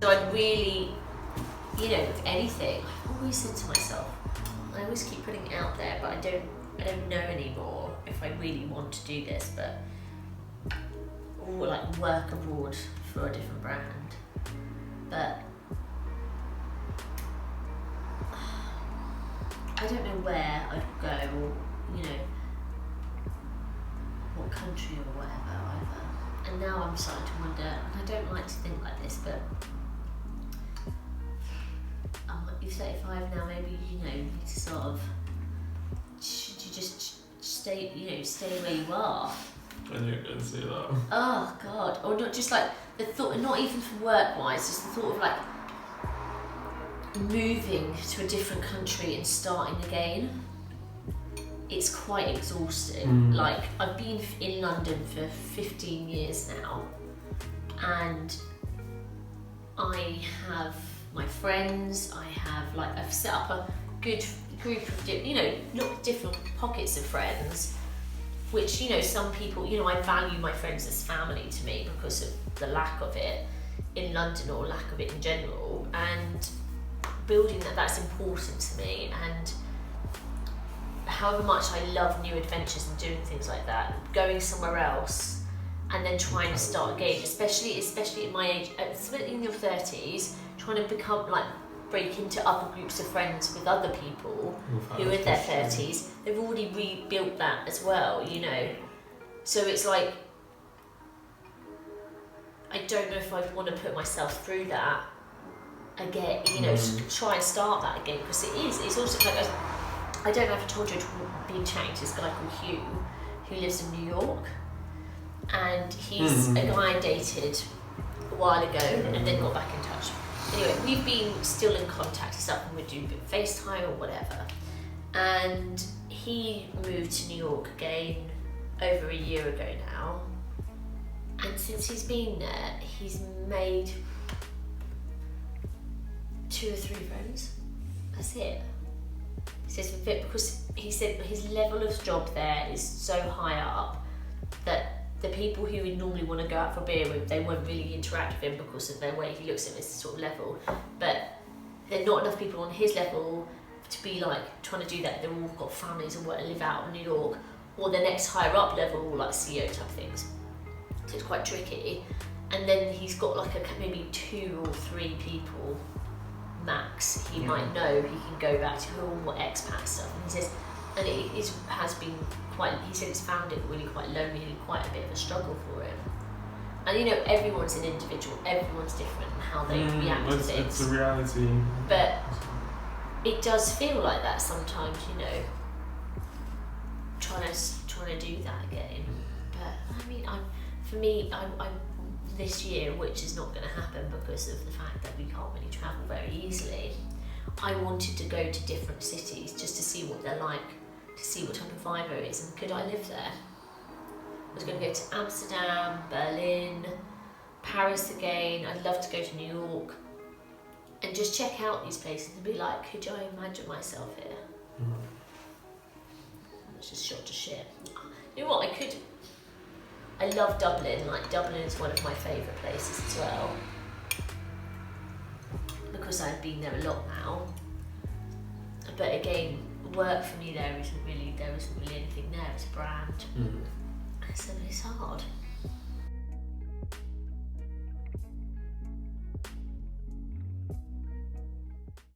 So I'd really, you know, with anything, I've always said to myself, I always keep putting it out there, but I don't know anymore if I really want to do this, but or like work abroad for a different brand. But I don't know where I'd go, or you know, what country or whatever either. And now I'm starting to wonder, and I don't like to think like this, but you're 35 now, maybe, you know, you need to sort of, should you just stay where you are? And you can see that. Oh God, or not just like the thought, not even for work-wise, just the thought of like moving to a different country and starting again. It's quite exhausting. Like, I've been in London for 15 years now, and I have my friends, I've set up a good group of, not different pockets of friends, which, you know, some people, you know, I value my friends as family to me because of the lack of it in London, or lack of it in general, and building that's important to me. And however much I love new adventures and doing things like that, going somewhere else and then trying to start again, especially at my age, especially in your 30s, trying to break into other groups of friends with other people who are in their 30s, they've already rebuilt that as well, you know. So it's like, I don't know if I want to put myself through that again, you know, try and start that again, because it's also like, I don't know if I told you, I've been chatting to this guy called Hugh, who lives in New York, and he's a guy I dated a while ago and then got back in touch. Anyway, we've been still in contact and stuff, and we do a bit of FaceTime or whatever. And he moved to New York again over a year ago now. And since he's been there, he's made 2 or 3 friends. That's it. He says because he said his level of job there is so high up that the people who would normally want to go out for a beer with, they won't really interact with him because of the way he looks at this sort of level. But there are not enough people on his level to be like trying to do that. They've all got families and want to live out in New York, or the next higher up level, like CEO type things. So it's quite tricky. And then he's got like maybe 2 or 3 people max he might know he can go back to, who are all expat stuff. And he says, and has been quite, he said it's found it really quite lonely and quite a bit of a struggle for him. And you know, everyone's an individual, everyone's different in how they react to things. It's a reality. But it does feel like that sometimes, you know, trying to do that again. But I mean, for me, I'm this year, which is not going to happen because of the fact that we can't really travel very easily, I wanted to go to different cities just to see what they're like, to see what type of vibe there is, and could I live there? I was going to go to Amsterdam, Berlin, Paris again. I'd love to go to New York and just check out these places and be like, could I imagine myself here? It's just shot to shit. You know what, I love Dublin. Like, Dublin is one of my favourite places as well, because I've been there a lot now. But again, there isn't really anything there. It's a brand. So it's hard.